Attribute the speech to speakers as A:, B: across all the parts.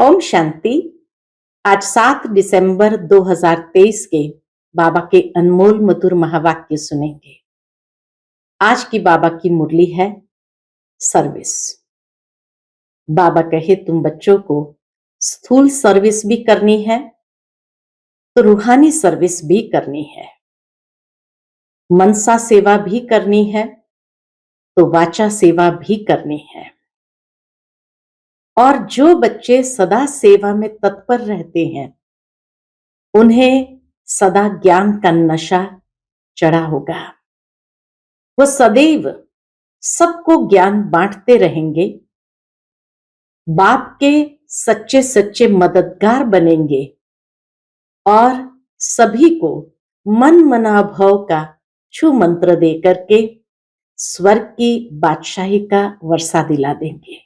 A: ओम शांति। आज 7 दिसंबर 2023 के बाबा के अनमोल मधुर महावाक्य सुनेंगे। आज की बाबा की मुरली है सर्विस। बाबा कहे तुम बच्चों को स्थूल सर्विस भी करनी है तो रूहानी सर्विस भी करनी है, मनसा सेवा भी करनी है तो वाचा सेवा भी करनी है। और जो बच्चे सदा सेवा में तत्पर रहते हैं उन्हें सदा ज्ञान का नशा चढ़ा होगा। वो सदैव सबको ज्ञान बांटते रहेंगे, बाप के सच्चे सच्चे मददगार बनेंगे और सभी को मन मनाभव का छू मंत्र देकर के स्वर्ग की बादशाही का वर्षा दिला देंगे।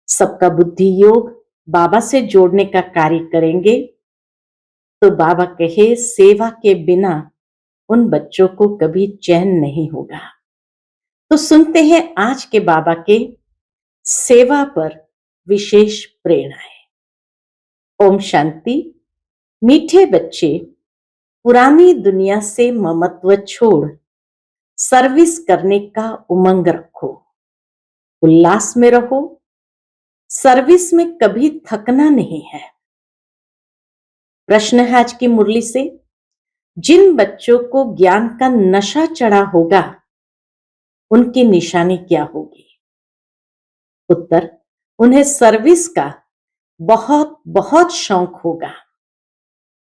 A: सबका बुद्धि योग बाबा से जोड़ने का कार्य करेंगे। तो बाबा कहे सेवा के बिना उन बच्चों को कभी चैन नहीं होगा। तो सुनते हैं आज के बाबा के सेवा पर विशेष प्रेरणाएं। ओम शांति। मीठे बच्चे, पुरानी दुनिया से ममत्व छोड़ सर्विस करने का उमंग रखो, उल्लास में रहो। सर्विस में कभी थकना नहीं है। प्रश्न है आज की मुरली से, जिन बच्चों को ज्ञान का नशा चढ़ा होगा उनकी निशानी क्या होगी? उत्तर, उन्हें सर्विस का बहुत बहुत शौक होगा।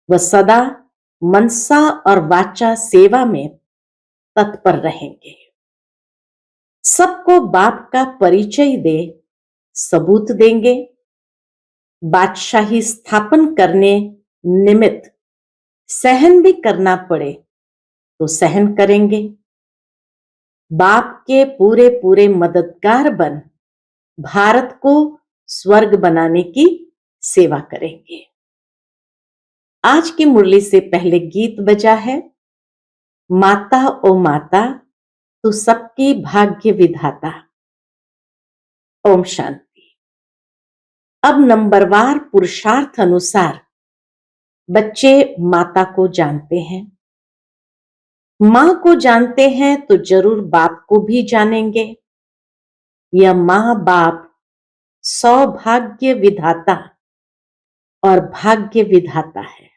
A: वह सदा मनसा और वाचा सेवा में तत्पर रहेंगे। सबको बाप का परिचय दे सबूत देंगे। बादशाही स्थापन करने निमित्त सहन भी करना पड़े तो सहन करेंगे। बाप के पूरे पूरे मददगार बन भारत को स्वर्ग बनाने की सेवा करेंगे। आज की मुरली से पहले गीत बजा है, माता ओ माता तू सबकी भाग्य विधाता। ओम शांति। अब नंबरवार पुरुषार्थ अनुसार बच्चे माता को जानते हैं, मां को जानते हैं तो जरूर बाप को भी जानेंगे। यह मां बाप सौभाग्य विधाता और भाग्य विधाता है।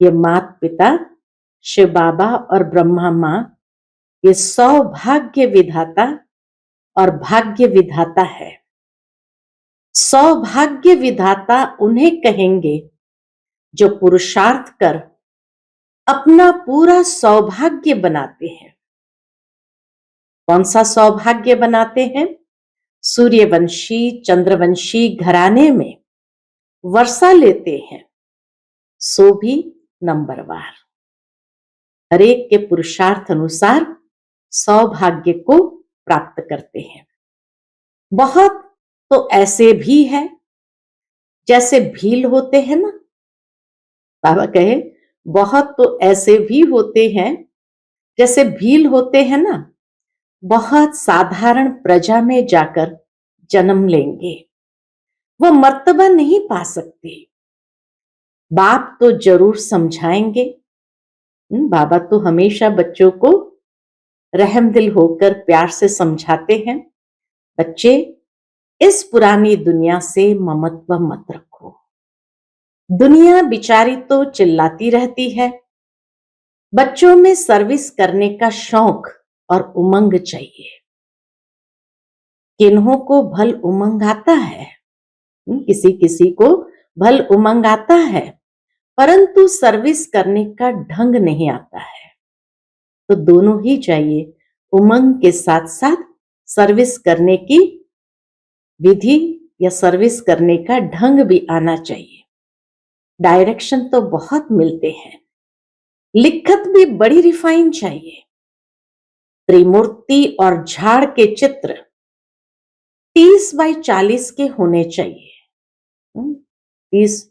A: ये माता पिता शिव बाबा और ब्रह्मा मां, ये सौभाग्य विधाता और भाग्य विधाता है। सौभाग्य विधाता उन्हें कहेंगे जो पुरुषार्थ कर अपना पूरा सौभाग्य बनाते हैं। कौन सा सौभाग्य बनाते हैं? सूर्यवंशी चंद्रवंशी घराने में वर्षा लेते हैं, सो भी नंबरवार। हरेक के पुरुषार्थ अनुसार सौभाग्य को प्राप्त करते हैं। बहुत तो ऐसे भी है जैसे भील होते हैं ना। बाबा कहे बहुत तो ऐसे भी होते हैं जैसे भील होते हैं ना, बहुत साधारण प्रजा में जाकर जन्म लेंगे, वह मर्तबा नहीं पा सकते। बाप तो जरूर समझाएंगे। बाबा तो हमेशा बच्चों को रहमदिल होकर प्यार से समझाते हैं, बच्चे इस पुरानी दुनिया से ममत्व मत रखो। दुनिया बिचारी तो चिल्लाती रहती है। बच्चों में सर्विस करने का शौक और उमंग चाहिए। किन्हों को भल उमंग आता है, किसी किसी को भल उमंग आता है, परंतु सर्विस करने का ढंग नहीं आता है। तो दोनों ही चाहिए, उमंग के साथ साथ सर्विस करने की विधि या सर्विस करने का ढंग भी आना चाहिए। डायरेक्शन तो बहुत मिलते हैं, लिखत भी बड़ी रिफाइन चाहिए। त्रिमूर्ति और झाड़ के चित्र 30 बाई 40 के होने चाहिए। 30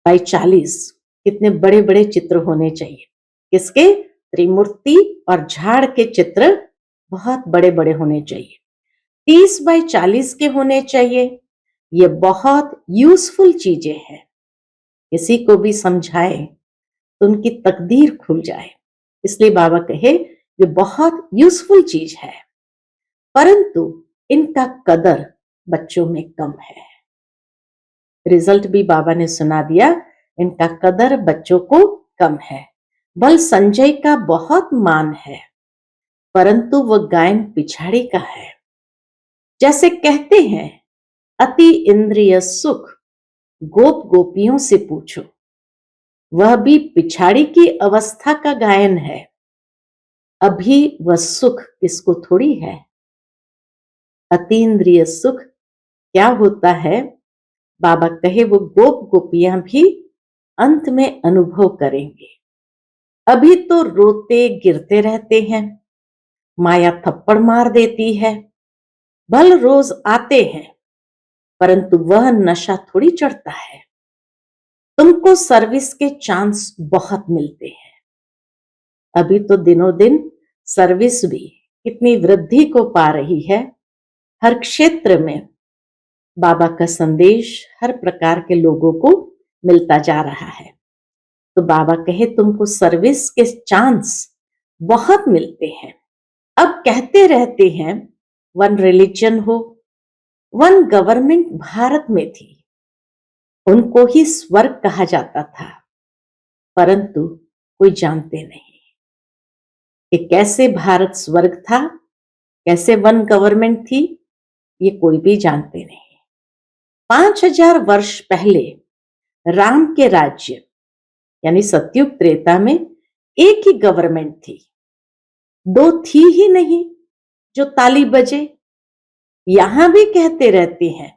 A: बाई 40 कितने बड़े बड़े चित्र होने चाहिए। किसके? त्रिमूर्ति और झाड़ के चित्र बहुत बड़े बड़े होने चाहिए। 30 बाई 40 के होने चाहिए। ये बहुत यूजफुल चीजें हैं। किसी को भी समझाए तो उनकी तकदीर खुल जाए, इसलिए बाबा कहे ये बहुत यूजफुल चीज है, परंतु इनका कदर बच्चों में कम है। रिजल्ट भी बाबा ने सुना दिया, इनका कदर बच्चों को कम है। बल संजय का बहुत मान है, परंतु वह गायन पिछाड़ी का है। जैसे कहते हैं, अति इंद्रिय सुख गोप गोपियों से पूछो, वह भी पिछाड़ी की अवस्था का गायन है। अभी वह सुख किसको थोड़ी है। अतीन्द्रिय सुख क्या होता है, बाबा कहे वो गोप गोपियां भी अंत में अनुभव करेंगे। अभी तो रोते गिरते रहते हैं, माया थप्पड़ मार देती है, भल रोज आते हैं, परंतु वह नशा थोड़ी चढ़ता है। तुमको सर्विस के चांस बहुत मिलते हैं। अभी तो दिनों दिन सर्विस भी कितनी वृद्धि को पा रही है। हर क्षेत्र में बाबा का संदेश हर प्रकार के लोगों को मिलता जा रहा है। तो बाबा कहे तुमको सर्विस के चांस बहुत मिलते हैं। अब कहते रहते हैं वन रिलीजन हो, वन गवर्नमेंट भारत में थी, उनको ही स्वर्ग कहा जाता था, परंतु कोई जानते नहीं कि कैसे भारत स्वर्ग था, कैसे वन गवर्नमेंट थी, ये कोई भी जानते नहीं। 5000 वर्ष पहले राम के राज्य यानी सतयुग त्रेता में एक ही गवर्नमेंट थी, दो थी ही नहीं जो ताली बजे। यहां भी कहते रहते हैं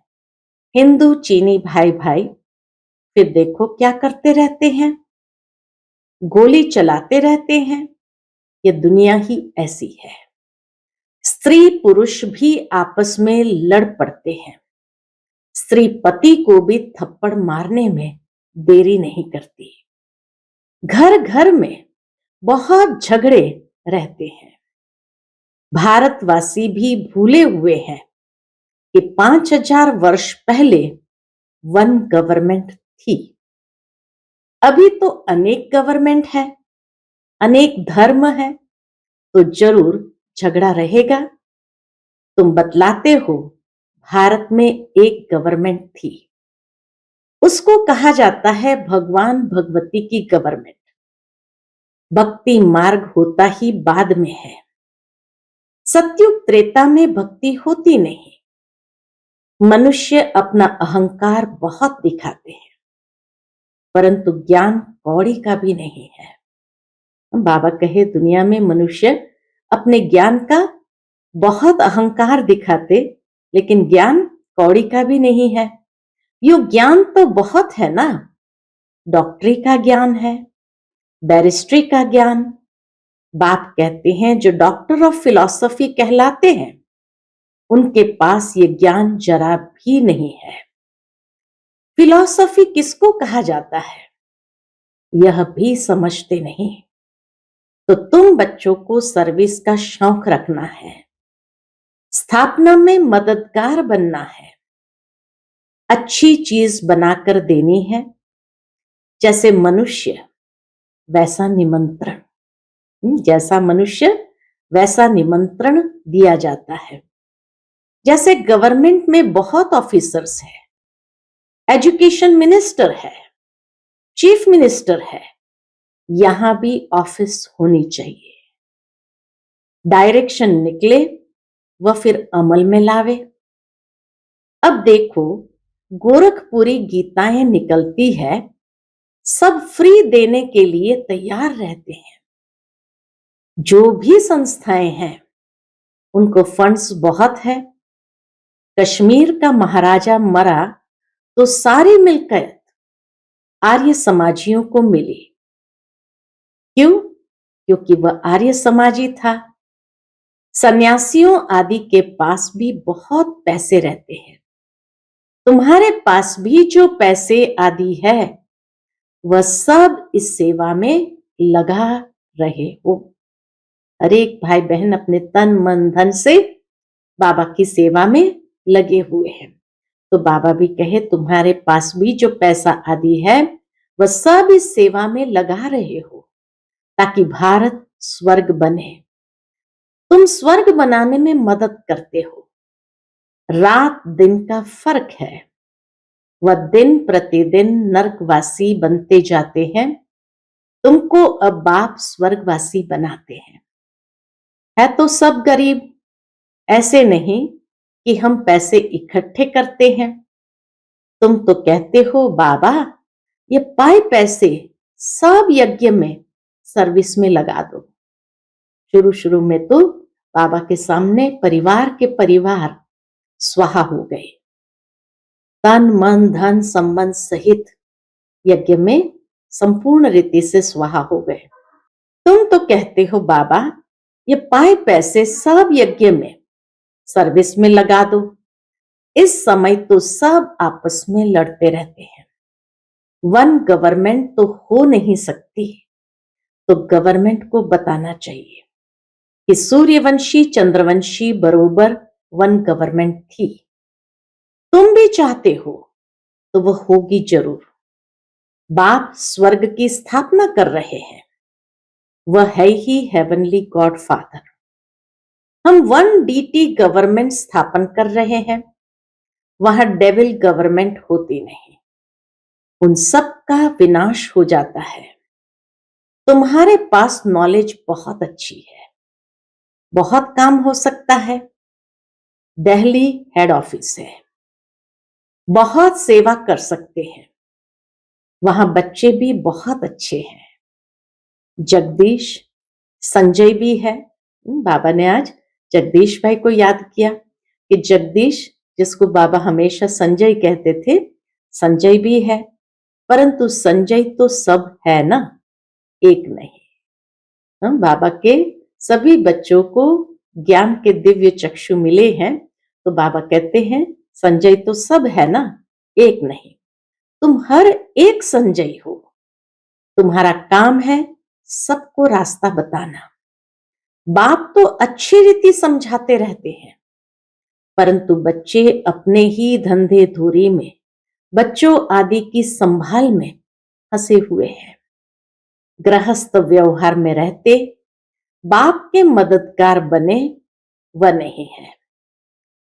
A: हिंदू चीनी भाई भाई, फिर देखो क्या करते रहते हैं, गोली चलाते रहते हैं। ये दुनिया ही ऐसी है। स्त्री पुरुष भी आपस में लड़ पड़ते हैं। स्त्री पति को भी थप्पड़ मारने में देरी नहीं करती। घर घर में बहुत झगड़े रहते हैं। भारतवासी भी भूले हुए हैं कि 5000 वर्ष पहले वन गवर्नमेंट थी। अभी तो अनेक गवर्नमेंट है, अनेक धर्म है, तो जरूर झगड़ा रहेगा। तुम बतलाते हो भारत में एक गवर्नमेंट थी, उसको कहा जाता है भगवान भगवती की गवर्नमेंट। भक्ति मार्ग होता ही बाद में है। सतयुग त्रेता में भक्ति होती नहीं। मनुष्य अपना अहंकार बहुत दिखाते हैं, परंतु ज्ञान कौड़ी का भी नहीं है। बाबा कहे दुनिया में मनुष्य अपने ज्ञान का बहुत अहंकार दिखाते, लेकिन ज्ञान कौड़ी का भी नहीं है। यो ज्ञान तो बहुत है ना, डॉक्टरी का ज्ञान है, बैरिस्ट्री का ज्ञान। बाप कहते हैं जो डॉक्टर ऑफ फिलॉसफी कहलाते हैं, उनके पास ये ज्ञान जरा भी नहीं है। फिलॉसफी किसको कहा जाता है, यह भी समझते नहीं। तो तुम बच्चों को सर्विस का शौक रखना है, स्थापना में मददगार बनना है, अच्छी चीज बनाकर देनी है। जैसे मनुष्य वैसा निमंत्रण, जैसा मनुष्य वैसा निमंत्रण दिया जाता है। जैसे गवर्नमेंट में बहुत ऑफिसर्स हैं, एजुकेशन मिनिस्टर है, चीफ मिनिस्टर है, यहां भी ऑफिस होनी चाहिए। डायरेक्शन निकले वह फिर अमल में लावे। अब देखो गोरखपुरी गीताएं निकलती है, सब फ्री देने के लिए तैयार रहते हैं। जो भी संस्थाएं हैं उनको फंड्स बहुत है। कश्मीर का महाराजा मरा तो सारी मिलकत आर्य समाजियों को मिली। क्यों? क्योंकि वह आर्य समाजी था। सन्यासियों आदि के पास भी बहुत पैसे रहते हैं। तुम्हारे पास भी जो पैसे आदि है वह सब इस सेवा में लगा रहे हो। हर एक भाई बहन अपने तन मन धन से बाबा की सेवा में लगे हुए हैं। तो बाबा भी कहे तुम्हारे पास भी जो पैसा आदि है वह सब इस सेवा में लगा रहे हो ताकि भारत स्वर्ग बने। तुम स्वर्ग बनाने में मदद करते हो। रात दिन का फर्क है। वह दिन प्रतिदिन नरकवासी बनते जाते हैं, तुमको अब बाप स्वर्गवासी बनाते हैं। है तो सब गरीब, ऐसे नहीं कि हम पैसे इकट्ठे करते हैं। तुम तो कहते हो बाबा ये पाए पैसे सब यज्ञ में सर्विस में लगा दो। शुरू शुरू में तो बाबा के सामने परिवार के परिवार स्वाहा हो गए, तन मन धन संबंध सहित यज्ञ में संपूर्ण रीति से स्वाहा हो गए। तुम तो कहते हो बाबा ये पाए पैसे सब यज्ञ में सर्विस में लगा दो। इस समय तो सब आपस में लड़ते रहते हैं। वन गवर्नमेंट तो हो नहीं सकती, तो गवर्नमेंट को बताना चाहिए कि सूर्यवंशी चंद्रवंशी बरोबर वन गवर्नमेंट थी। तुम भी चाहते हो तो वह होगी जरूर। बाप स्वर्ग की स्थापना कर रहे हैं, वह है ही हेवनली गॉड फादर। हम वन डीटी गवर्नमेंट स्थापन कर रहे हैं, वहां डेविल गवर्नमेंट होती नहीं, उन सब का विनाश हो जाता है। तुम्हारे पास नॉलेज बहुत अच्छी है, बहुत काम हो सकता है। दिल्ली हेड ऑफिस है, बहुत सेवा कर सकते हैं, वहां बच्चे भी बहुत अच्छे हैं। जगदीश संजय भी है। बाबा ने आज जगदीश भाई को याद किया कि जगदीश जिसको बाबा हमेशा संजय कहते थे, संजय भी है, परंतु संजय तो सब है ना, एक नहीं। बाबा के सभी बच्चों को ज्ञान के दिव्य चक्षु मिले हैं, तो बाबा कहते हैं संजय तो सब है ना, एक नहीं। तुम हर एक संजय हो। तुम्हारा काम है सबको रास्ता बताना। बाप तो अच्छी रीति समझाते रहते हैं, परंतु बच्चे अपने ही धंधे धूरी में, बच्चों आदि की संभाल में फंसे हुए हैं। गृहस्थ व्यवहार में रहते बाप के मददगार बने वह नहीं है।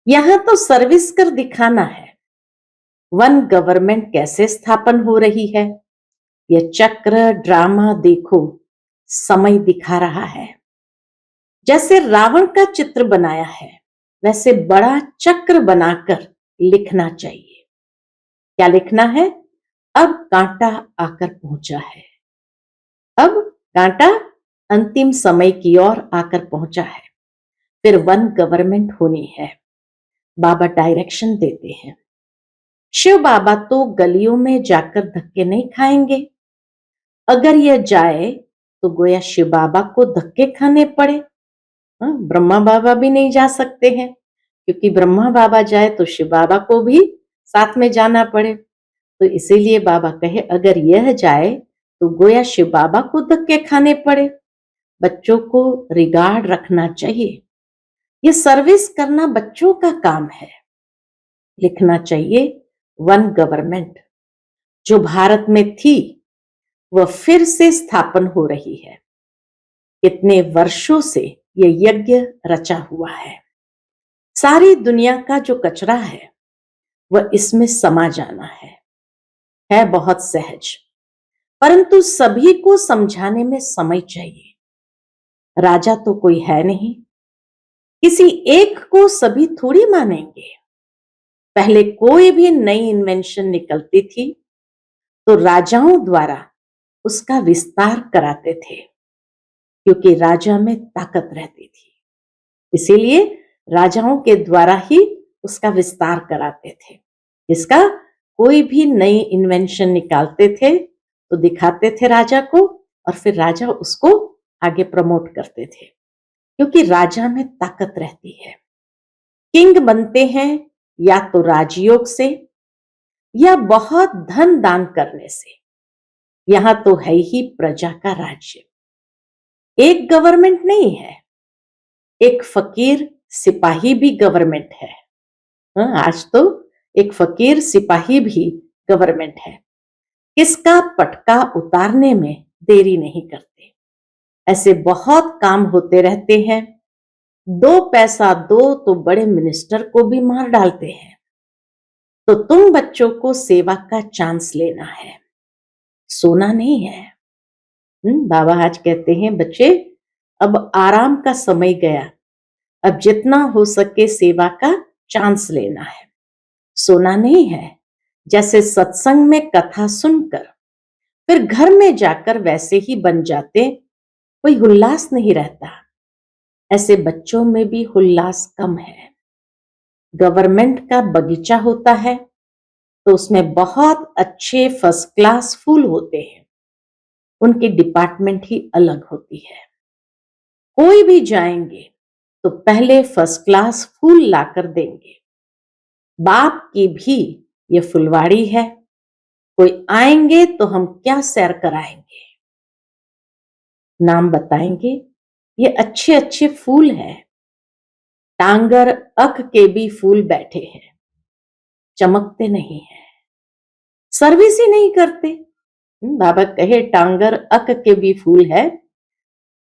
A: यहां तो सर्विस कर दिखाना है। वन गवर्नमेंट कैसे स्थापन हो रही है, यह चक्र ड्रामा देखो, समय दिखा रहा है। जैसे रावण का चित्र बनाया है, वैसे बड़ा चक्र बनाकर लिखना चाहिए। क्या लिखना है? अब कांटा आकर पहुंचा है, अब कांटा अंतिम समय की ओर आकर पहुंचा है, फिर वन गवर्नमेंट होनी है। बाबा डायरेक्शन देते हैं। शिव बाबा तो गलियों में जाकर धक्के नहीं खाएंगे। अगर यह जाए तो गोया शिव बाबा को धक्के खाने पड़े। ब्रह्मा बाबा भी नहीं जा सकते हैं, क्योंकि ब्रह्मा बाबा जाए तो शिव बाबा को भी साथ में जाना पड़े। तो इसीलिए बाबा कहे अगर यह जाए तो गोया शिव बाबा को धक्के खाने पड़े। बच्चों को रिगार्ड रखना चाहिए, ये सर्विस करना बच्चों का काम है। लिखना चाहिए वन गवर्नमेंट जो भारत में थी वह फिर से स्थापन हो रही है। कितने वर्षों से यह यज्ञ रचा हुआ है। सारी दुनिया का जो कचरा है वह इसमें समा जाना है बहुत सहज, परंतु सभी को समझाने में समय चाहिए। राजा तो कोई है नहीं, किसी एक को सभी थोड़ी मानेंगे। पहले कोई भी नई इन्वेंशन निकलती थी तो राजाओं द्वारा उसका विस्तार कराते थे, क्योंकि राजा में ताकत रहती थी, इसीलिए राजाओं के द्वारा ही उसका विस्तार कराते थे। इसका कोई भी नई इन्वेंशन निकालते थे तो दिखाते थे राजा को, और फिर राजा उसको आगे प्रमोट करते थे, क्योंकि राजा में ताकत रहती है। किंग बनते हैं या तो राजयोग से या बहुत धन दान करने से। यहां तो है ही प्रजा का राज्य, एक गवर्नमेंट नहीं है। एक फकीर सिपाही भी गवर्नमेंट है। आज तो एक फकीर सिपाही भी गवर्नमेंट है। किसका पटका उतारने में देरी नहीं करते। ऐसे बहुत काम होते रहते हैं। 2 पैसा दो तो बड़े मिनिस्टर को भी मार डालते हैं। तो तुम बच्चों को सेवा का चांस लेना है, सोना नहीं है। बाबा आज कहते हैं बच्चे, अब आराम का समय गया, अब जितना हो सके सेवा का चांस लेना है, सोना नहीं है। जैसे सत्संग में कथा सुनकर फिर घर में जाकर वैसे ही बन जाते, कोई उल्लास नहीं रहता। ऐसे बच्चों में भी उल्लास कम है। गवर्नमेंट का बगीचा होता है तो उसमें बहुत अच्छे फर्स्ट क्लास फूल होते हैं, उनकी डिपार्टमेंट ही अलग होती है। कोई भी जाएंगे तो पहले फर्स्ट क्लास फूल लाकर देंगे। बाप की भी ये फुलवाड़ी है, कोई आएंगे तो हम क्या सैर कराएंगे, नाम बताएंगे। ये अच्छे अच्छे फूल हैं। टांगर अक के भी फूल बैठे हैं, चमकते नहीं है, सर्विस ही नहीं करते। बाबा कहे टांगर अक के भी फूल है,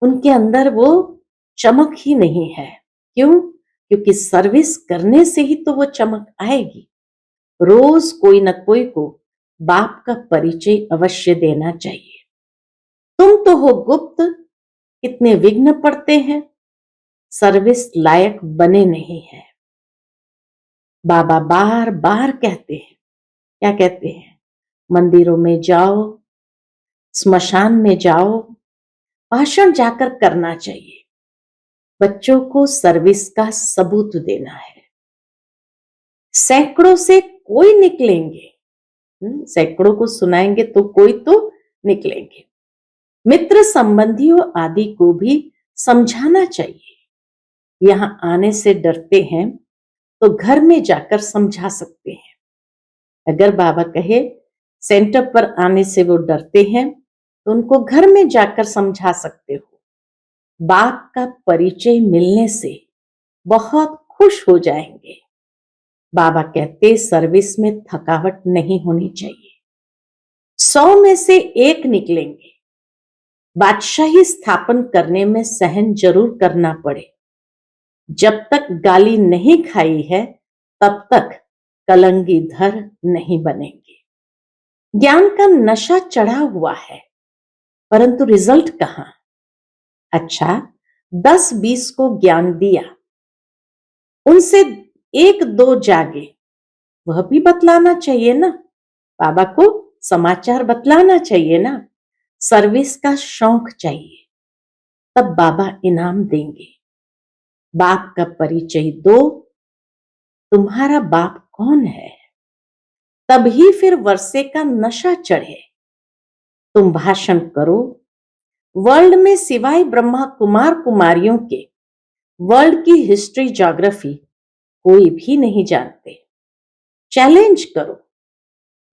A: उनके अंदर वो चमक ही नहीं है। क्यों? क्योंकि सर्विस करने से ही तो वो चमक आएगी। रोज कोई न कोई को बाप का परिचय अवश्य देना चाहिए। तुम तो हो गुप्त, कितने विघ्न पड़ते हैं, सर्विस लायक बने नहीं है। बाबा बार बार कहते हैं, क्या कहते हैं? मंदिरों में जाओ, स्मशान में जाओ, भाषण जाकर करना चाहिए। बच्चों को सर्विस का सबूत देना है। सैकड़ों से कोई निकलेंगे, सैकड़ों को सुनाएंगे तो कोई तो निकलेंगे। मित्र संबंधियों आदि को भी समझाना चाहिए। यहां आने से डरते हैं तो घर में जाकर समझा सकते हैं। अगर बाबा कहे सेंटर पर आने से वो डरते हैं तो उनको घर में जाकर समझा सकते हो। बाप का परिचय मिलने से बहुत खुश हो जाएंगे। बाबा कहते सर्विस में थकावट नहीं होनी चाहिए। 100 में से 1 निकलेंगे। बादशाही स्थापन करने में सहन जरूर करना पड़े। जब तक गाली नहीं खाई है तब तक कलंगीधर नहीं बनेंगे। ज्ञान का नशा चढ़ा हुआ है, परंतु रिजल्ट कहां? अच्छा, 10-20 को ज्ञान दिया, उनसे 1-2 जागे, वह भी बतलाना चाहिए ना। बाबा को समाचार बतलाना चाहिए ना। सर्विस का शौक चाहिए, तब बाबा इनाम देंगे। बाप का परिचय दो, तुम्हारा बाप कौन है, तभी फिर वर्षे का नशा चढ़े। तुम भाषण करो। वर्ल्ड में सिवाय ब्रह्मा कुमार कुमारियों के वर्ल्ड की हिस्ट्री ज्योग्राफी कोई भी नहीं जानते। चैलेंज करो।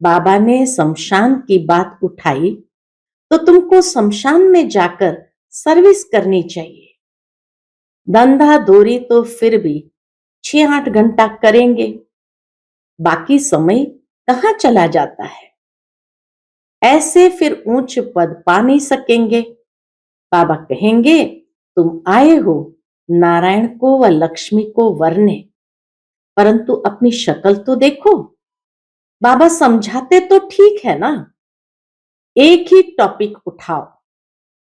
A: बाबा ने शमशान की बात उठाई तो तुमको शमशान में जाकर सर्विस करनी चाहिए। धंधा दोरी तो फिर भी 6-8 घंटा करेंगे, बाकी समय कहां चला जाता है। ऐसे फिर ऊंच पद पा नहीं सकेंगे। बाबा कहेंगे तुम आए हो नारायण को व लक्ष्मी को वरने, परंतु अपनी शक्ल तो देखो। बाबा समझाते तो ठीक है ना, एक ही टॉपिक उठाओ,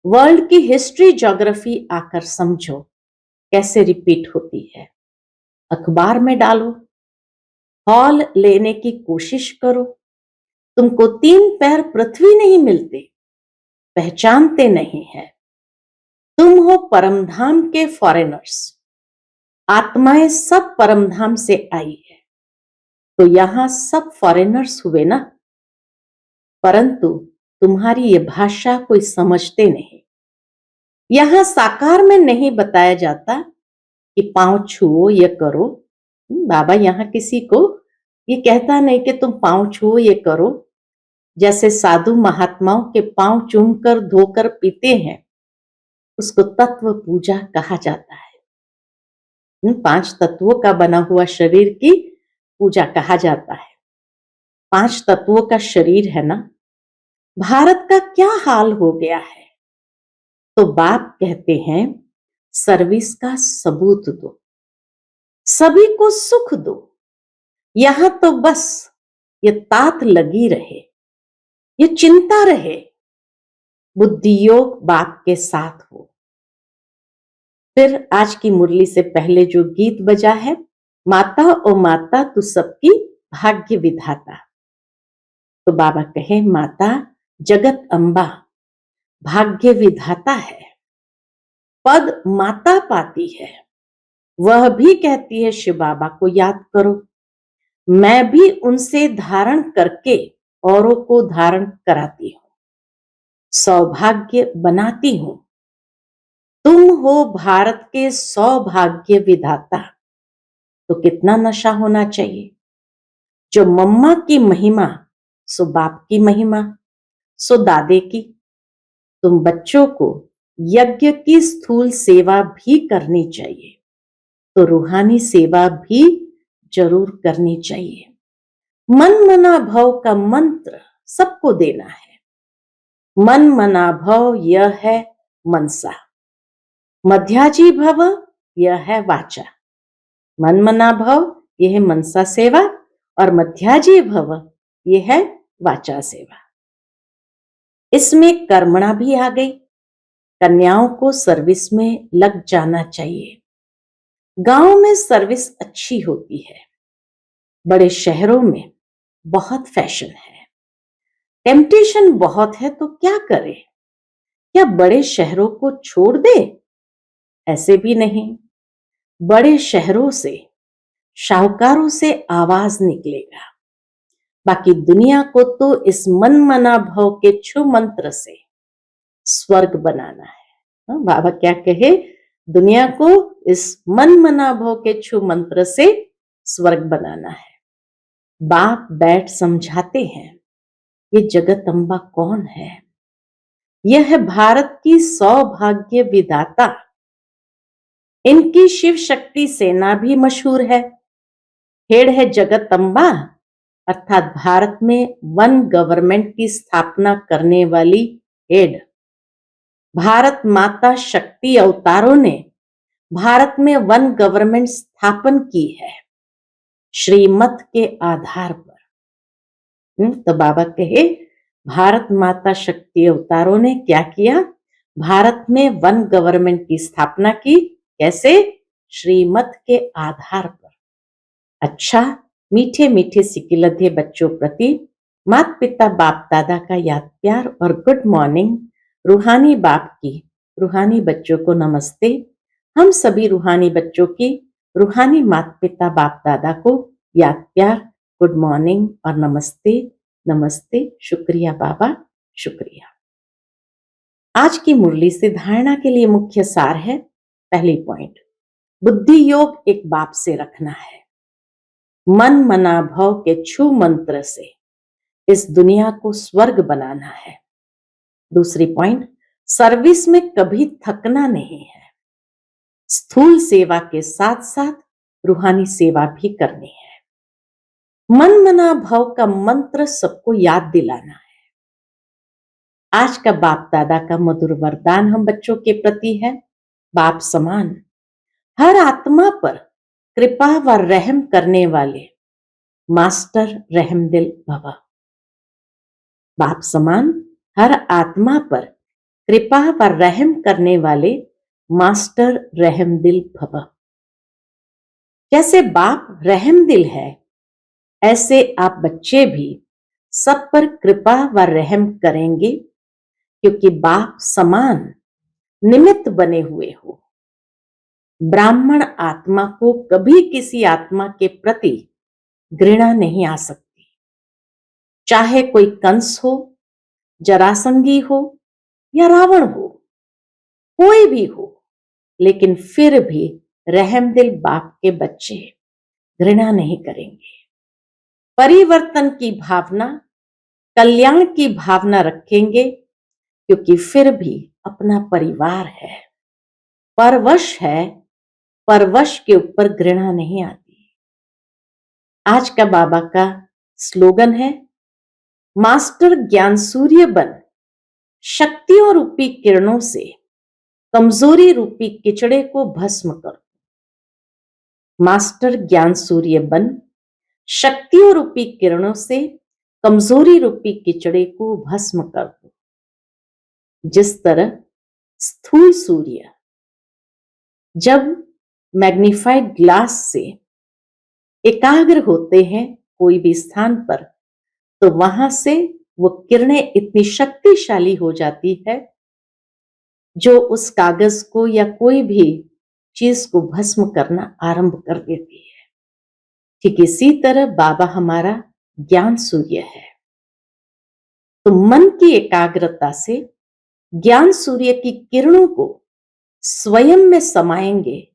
A: वर्ल्ड की हिस्ट्री ज्योग्राफी आकर समझो कैसे रिपीट होती है। अखबार में डालो, हॉल लेने की कोशिश करो। तुमको 3 पैर पृथ्वी नहीं मिलते, पहचानते नहीं है। तुम हो परमधाम के फॉरेनर्स। आत्माएं सब परमधाम से आई है, तो यहां सब फॉरेनर्स हुए ना। परंतु तुम्हारी ये भाषा कोई समझते नहीं। यहां साकार में नहीं बताया जाता कि पांव छुओ, ये करो। बाबा यहां किसी को ये कहता नहीं कि तुम पांव छुओ, ये करो। जैसे साधु महात्माओं के पांव चूमकर धोकर पीते हैं, उसको तत्व पूजा कहा जाता है। 5 तत्वों का बना हुआ शरीर की पूजा कहा जाता है। 5 तत्वों का शरीर है ना, भारत का क्या हाल हो गया है। तो बाप कहते हैं सर्विस का सबूत दो, सभी को सुख दो, यहां तो बस ये तात लगी रहे, ये चिंता रहे, बुद्धि योग बाप के साथ हो। फिर आज की मुरली से पहले जो गीत बजा है, माता ओ माता तू सबकी भाग्य विधाता। तो बाबा कहे माता जगत अम्बा भाग्य विधाता है, पद माता पाती है, वह भी कहती है शिव बाबा को याद करो, मैं भी उनसे धारण करके औरों को धारण कराती हूं, सौभाग्य बनाती हूं। तुम हो भारत के सौभाग्य विधाता। तो कितना नशा होना चाहिए। जो मम्मा की महिमा सो बाप की महिमा, सो दादे की। तुम बच्चों को यज्ञ की स्थूल सेवा भी करनी चाहिए, तो रूहानी सेवा भी जरूर करनी चाहिए। मन मना भव का मंत्र सबको देना है। मन मना भव यह है मनसा, मध्याजी भव यह है वाचा। मन मना भव यह है मनसा सेवा और मध्याजी भव यह है वाचा सेवा। इसमें कर्मणा भी आ गई। कन्याओं को सर्विस में लग जाना चाहिए। गांव में सर्विस अच्छी होती है, बड़े शहरों में बहुत फैशन है, टेम्पटेशन बहुत है, तो क्या करे। क्या बड़े शहरों को छोड़ दे? ऐसे भी नहीं। बड़े शहरों से, शाहूकारों से आवाज निकलेगा। बाकी दुनिया को तो इस मन मना भव के छू मंत्र से स्वर्ग बनाना है। बाबा क्या कहे, दुनिया को इस मन मना भव के छू मंत्र से स्वर्ग बनाना है। बाप बैठ समझाते हैं ये जगत अम्बा कौन है। यह है भारत की सौभाग्य विधाता। इनकी शिव शक्ति सेना भी मशहूर है। हेड है जगत अम्बा, अर्थात भारत में वन गवर्नमेंट की स्थापना करने वाली हेड। भारत माता शक्ति अवतारों ने भारत में वन गवर्नमेंट स्थापन की है श्रीमत के आधार पर। तो बाबा कहे भारत माता शक्ति अवतारों ने क्या किया, भारत में वन गवर्नमेंट की स्थापना की। कैसे? श्रीमत के आधार पर। अच्छा, मीठे मीठे सिकिलधे बच्चों प्रति माता पिता बाप दादा का याद प्यार और गुड मॉर्निंग। रूहानी बाप की रूहानी बच्चों को नमस्ते। हम सभी रूहानी बच्चों की रूहानी माता पिता बाप दादा को याद प्यार, गुड मॉर्निंग और नमस्ते। नमस्ते, शुक्रिया बाबा, शुक्रिया। आज की मुरली से धारणा के लिए मुख्य सार है। पहली पॉइंट, बुद्धि योग एक बाप से रखना है। मन मना भव के छू मंत्र से इस दुनिया को स्वर्ग बनाना है। दूसरी पॉइंट, सर्विस में कभी थकना नहीं है। स्थूल सेवा के साथ साथ रूहानी सेवा भी करनी है। मन मना भव का मंत्र सबको याद दिलाना है। आज का बाप दादा का मधुर वरदान हम बच्चों के प्रति है, बाप समान हर आत्मा पर कृपा व रहम करने वाले मास्टर रहमदिल भव। बाप समान हर आत्मा पर कृपा व रहम करने वाले मास्टर रहमदिल भव। जैसे बाप रहमदिल है, ऐसे आप बच्चे भी सब पर कृपा व रहम करेंगे, क्योंकि बाप समान निमित्त बने हुए हो। ब्राह्मण आत्मा को कभी किसी आत्मा के प्रति घृणा नहीं आ सकती, चाहे कोई कंस हो, जरासंगी हो या रावण हो, कोई भी हो, लेकिन फिर भी रहमदिल बाप के बच्चे घृणा नहीं करेंगे। परिवर्तन की भावना, कल्याण की भावना रखेंगे, क्योंकि फिर भी अपना परिवार है, परवश है, परवश के ऊपर घृणा नहीं आती। आज का बाबा का स्लोगन है, मास्टर ज्ञान सूर्य बन, शक्तियों रूपी किरणों से कमजोरी रूपी किचड़े को भस्म कर। मास्टर ज्ञान सूर्य बन, शक्तियों रूपी किरणों से कमजोरी रूपी किचड़े को भस्म कर दो। जिस तरह स्थूल सूर्य जब मैग्नीफाइड ग्लास से एकाग्र होते हैं कोई भी स्थान पर, तो वहां से वो किरणें इतनी शक्तिशाली हो जाती है जो उस कागज को या कोई भी चीज को भस्म करना आरंभ कर देती है। ठीक इसी तरह बाबा हमारा ज्ञान सूर्य है। तो मन की एकाग्रता से ज्ञान सूर्य की किरणों को स्वयं में समाएंगे,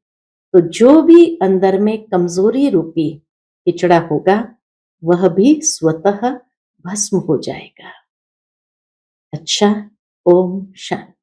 A: तो जो भी अंदर में कमजोरी रूपी पिछड़ा होगा वह भी स्वतः भस्म हो जाएगा। अच्छा, ओम शांति।